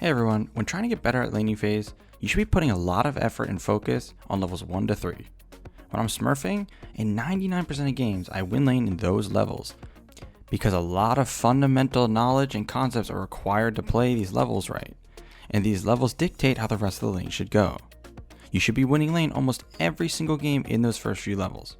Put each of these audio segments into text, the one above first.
Hey everyone, when trying to get better at laning phase, you should be putting a lot of effort and focus on levels 1 to 3. When I'm smurfing, in 99% of games I win lane in those levels, because a lot of fundamental knowledge and concepts are required to play these levels right, and these levels dictate how the rest of the lane should go. You should be winning lane almost every single game in those first few levels.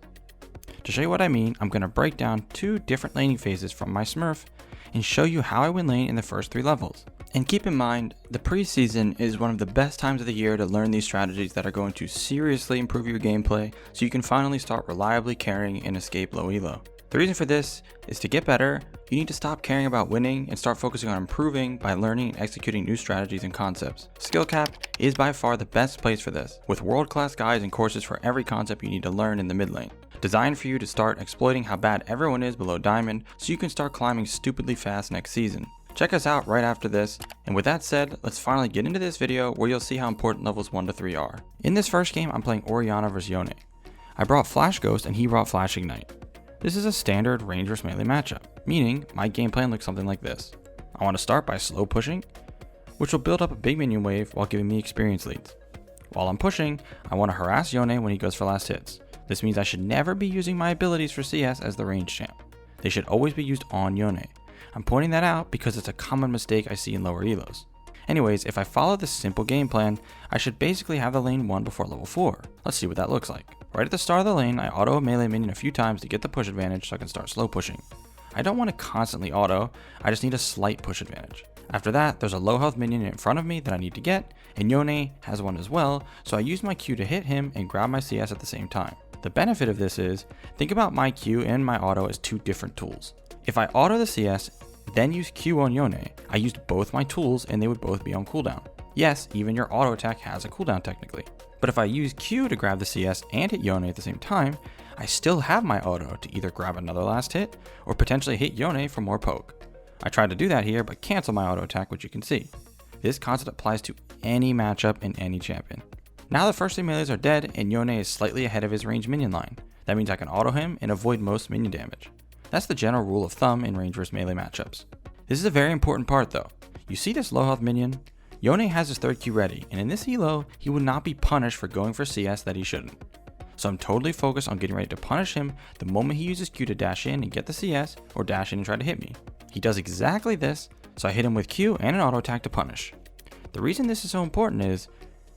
To show you what I mean, I'm going to break down 2 different laning phases from my smurf and show you how I win lane in the first 3 levels. And keep in mind, the preseason is one of the best times of the year to learn these strategies that are going to seriously improve your gameplay so you can finally start reliably carrying and escape low elo. The reason for this is to get better, you need to stop caring about winning and start focusing on improving by learning and executing new strategies and concepts. Skill Cap is by far the best place for this, with world-class guides and courses for every concept you need to learn in the mid lane. Designed for you to start exploiting how bad everyone is below Diamond so you can start climbing stupidly fast next season. Check us out right after this, and with that said, let's finally get into this video where you'll see how important levels 1 to 3 are. In this first game, I'm playing Orianna vs Yone. I brought Flash Ghost and he brought Flash Ignite. This is a standard range vs melee matchup, meaning my game plan looks something like this. I want to start by slow pushing, which will build up a big minion wave while giving me experience leads. While I'm pushing, I want to harass Yone when he goes for last hits. This means I should never be using my abilities for CS as the range champ. They should always be used on Yone. I'm pointing that out because it's a common mistake I see in lower elos. Anyways, if I follow this simple game plan, I should basically have the lane won before level 4. Let's see what that looks like. Right at the start of the lane, I auto a melee minion a few times to get the push advantage so I can start slow pushing. I don't want to constantly auto, I just need a slight push advantage. After that, there's a low health minion in front of me that I need to get, and Yone has one as well, so I use my Q to hit him and grab my CS at the same time. The benefit of this is, think about my Q and my auto as 2 different tools. If I auto the CS, then use Q on Yone, I used both my tools and they would both be on cooldown. Yes, even your auto attack has a cooldown technically. But if I use Q to grab the CS and hit Yone at the same time, I still have my auto to either grab another last hit or potentially hit Yone for more poke. I tried to do that here but cancel my auto attack, which you can see. This concept applies to any matchup in any champion. Now the first 3 melees are dead and Yone is slightly ahead of his range minion line. That means I can auto him and avoid most minion damage. That's the general rule of thumb in range vs melee matchups. This is a very important part though. You see this low health minion? Yone has his 3rd Q ready, and in this elo, he would not be punished for going for CS that he shouldn't. So I'm totally focused on getting ready to punish him the moment he uses Q to dash in and get the CS, or dash in and try to hit me. He does exactly this, so I hit him with Q and an auto attack to punish. The reason this is so important is,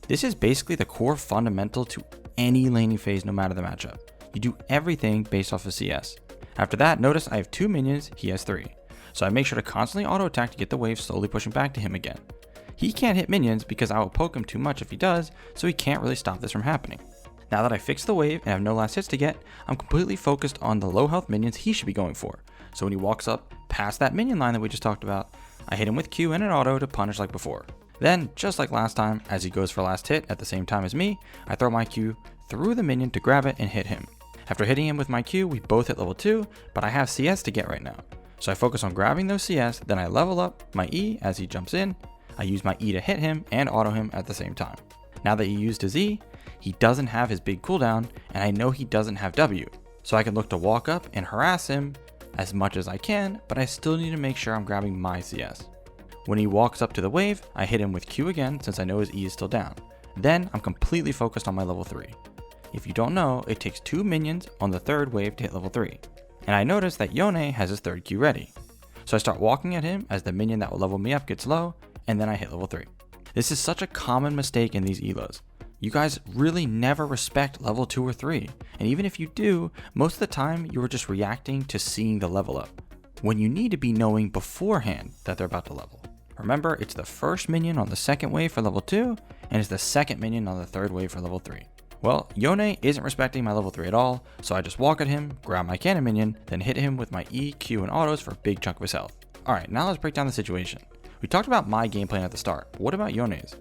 this is basically the core fundamental to any laning phase no matter the matchup. You do everything based off of CS. After that, notice I have 2 minions, he has 3. So I make sure to constantly auto attack to get the wave slowly pushing back to him again. He can't hit minions because I will poke him too much if he does, so he can't really stop this from happening. Now that I fixed the wave and have no last hits to get, I'm completely focused on the low health minions he should be going for. So when he walks up past that minion line that we just talked about, I hit him with Q and an auto to punish like before. Then, just like last time, as he goes for last hit at the same time as me, I throw my Q through the minion to grab it and hit him. After hitting him with my Q, we both hit level 2, but I have CS to get right now. So I focus on grabbing those CS, then I level up my E as he jumps in. I use my E to hit him and auto him at the same time. Now that he used his E, he doesn't have his big cooldown, and I know he doesn't have W. So I can look to walk up and harass him as much as I can, but I still need to make sure I'm grabbing my CS. When he walks up to the wave, I hit him with Q again since I know his E is still down. Then I'm completely focused on my level 3. If you don't know, it takes 2 minions on the 3rd wave to hit level 3. And I notice that Yone has his 3rd Q ready. So I start walking at him as the minion that will level me up gets low, and then I hit level 3. This is such a common mistake in these elos. You guys really never respect level 2 or 3, and even if you do, most of the time you are just reacting to seeing the level up, when you need to be knowing beforehand that they're about to level. Remember, it's the first minion on the 2nd wave for level 2, and it's the 2nd minion on the 3rd wave for level 3. Well, Yone isn't respecting my level 3 at all, so I just walk at him, grab my cannon minion, then hit him with my E, Q, and autos for a big chunk of his health. Alright, now let's break down the situation. We talked about my game plan at the start, but what about Yone's?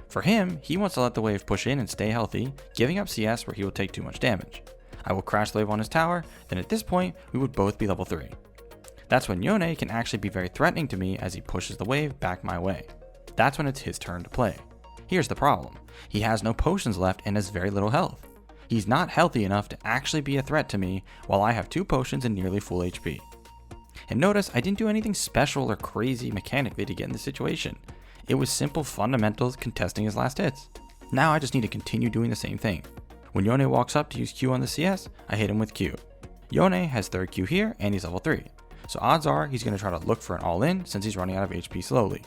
For him, he wants to let the wave push in and stay healthy, giving up CS where he will take too much damage. I will crash the wave on his tower, then at this point, we would both be level 3. That's when Yone can actually be very threatening to me as he pushes the wave back my way. That's when it's his turn to play. Here's the problem. He has no potions left and has very little health. He's not healthy enough to actually be a threat to me while I have 2 potions and nearly full HP. And notice I didn't do anything special or crazy mechanically to get in this situation. It was simple fundamentals contesting his last hits. Now I just need to continue doing the same thing. When Yone walks up to use Q on the CS, I hit him with Q. Yone has third Q here and he's level 3. So odds are he's going to try to look for an all-in since he's running out of HP slowly.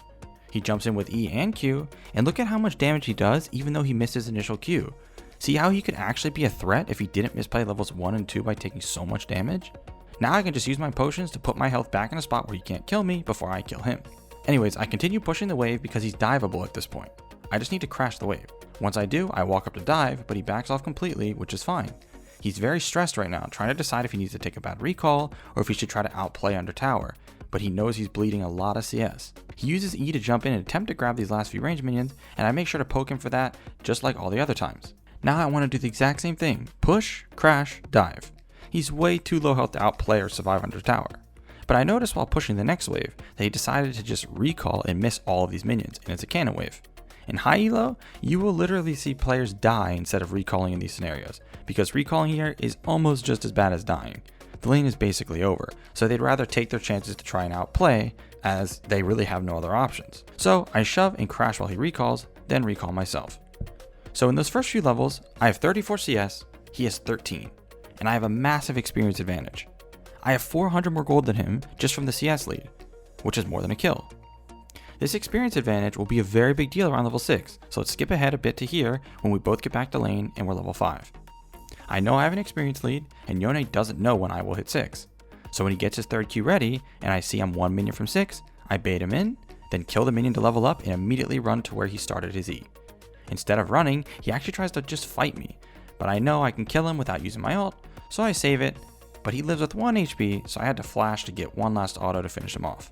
He jumps in with E and Q, and look at how much damage he does even though he missed his initial Q. See how he could actually be a threat if he didn't misplay levels 1 and 2 by taking so much damage? Now I can just use my potions to put my health back in a spot where he can't kill me before I kill him. Anyways, I continue pushing the wave because he's diveable at this point. I just need to crash the wave. Once I do, I walk up to dive, but he backs off completely, which is fine. He's very stressed right now, trying to decide if he needs to take a bad recall or if he should try to outplay under tower, but he knows he's bleeding a lot of CS. He uses E to jump in and attempt to grab these last few range minions, and I make sure to poke him for that, just like all the other times. Now I want to do the exact same thing: push, crash, dive. He's way too low health to outplay or survive under tower. But I noticed while pushing the next wave that he decided to just recall and miss all of these minions, and it's a cannon wave. In high elo, you will literally see players die instead of recalling in these scenarios, because recalling here is almost just as bad as dying. The lane is basically over, so they'd rather take their chances to try and outplay, as they really have no other options. So I shove and crash while he recalls, then recall myself. So in those first few levels, I have 34 CS, he has 13, and I have a massive experience advantage. I have 400 more gold than him just from the CS lead, which is more than a kill. This experience advantage will be a very big deal around level 6, so let's skip ahead a bit to here when we both get back to lane and we're level 5. I know I have an experience lead, and Yone doesn't know when I will hit 6. So when he gets his third Q ready, and I see I'm 1 minion from 6, I bait him in, then kill the minion to level up and immediately run to where he started his E. Instead of running, he actually tries to just fight me, but I know I can kill him without using my ult, so I save it, but he lives with 1 HP, so I had to flash to get one last auto to finish him off.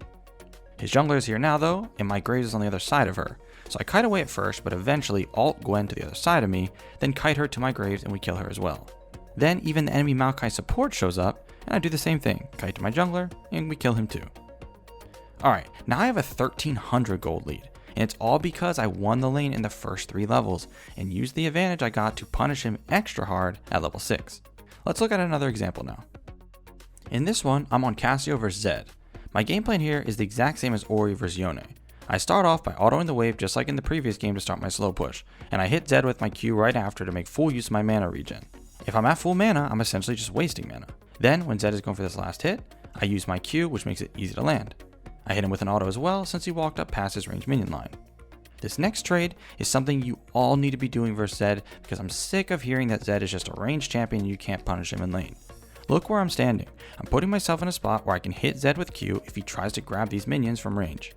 His jungler is here now though, and my Graves is on the other side of her, so I kite away at first, but eventually ult Gwen to the other side of me, then kite her to my Graves and we kill her as well. Then even the enemy Maokai support shows up, and I do the same thing, kite to my jungler, and we kill him too. Alright, now I have a 1300 gold lead, and it's all because I won the lane in the first 3 levels, and used the advantage I got to punish him extra hard at level 6. Let's look at another example now. In this one, I'm on Cassio vs Zed. My game plan here is the exact same as Ori vs Yone. I start off by autoing the wave just like in the previous game to start my slow push, and I hit Zed with my Q right after to make full use of my mana regen. If I'm at full mana, I'm essentially just wasting mana. Then, when Zed is going for this last hit, I use my Q, which makes it easy to land. I hit him with an auto as well since he walked up past his range minion line. This next trade is something you all need to be doing versus Zed because I'm sick of hearing that Zed is just a ranged champion and you can't punish him in lane. Look where I'm standing. I'm putting myself in a spot where I can hit Zed with Q if he tries to grab these minions from range.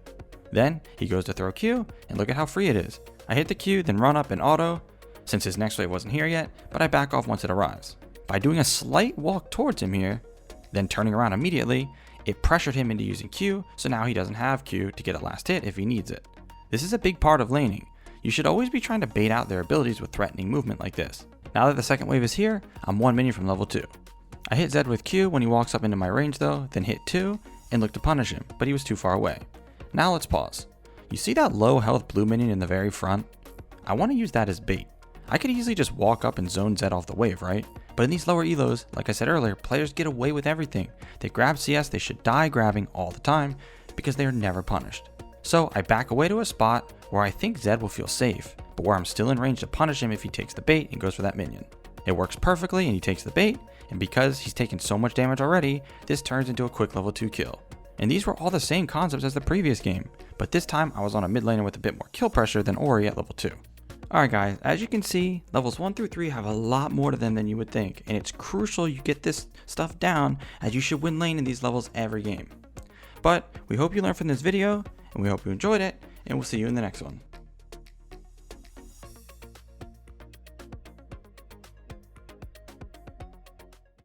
Then he goes to throw Q, and look at how free it is. I hit the Q, then run up and auto, since his next wave wasn't here yet, but I back off once it arrives. By doing a slight walk towards him here, then turning around immediately, it pressured him into using Q, so now he doesn't have Q to get a last hit if he needs it. This is a big part of laning. You should always be trying to bait out their abilities with threatening movement like this. Now that the second wave is here, I'm 1 minion from level 2. I hit Zed with Q when he walks up into my range though, then hit 2 and look to punish him, but he was too far away. Now let's pause. You see that low health blue minion in the very front? I want to use that as bait. I could easily just walk up and zone Zed off the wave, right? But in these lower elos, like I said earlier, players get away with everything. They grab CS they should die grabbing all the time because they are never punished. So I back away to a spot where I think Zed will feel safe, but where I'm still in range to punish him if he takes the bait and goes for that minion. It works perfectly and he takes the bait, and because he's taken so much damage already, this turns into a quick level 2 kill. And these were all the same concepts as the previous game, but this time I was on a mid laner with a bit more kill pressure than Ori at level 2. Alright guys, as you can see, levels 1 through 3 have a lot more to them than you would think, and it's crucial you get this stuff down as you should win lane in these levels every game. But we hope you learned from this video, and we hope you enjoyed it, and we'll see you in the next one.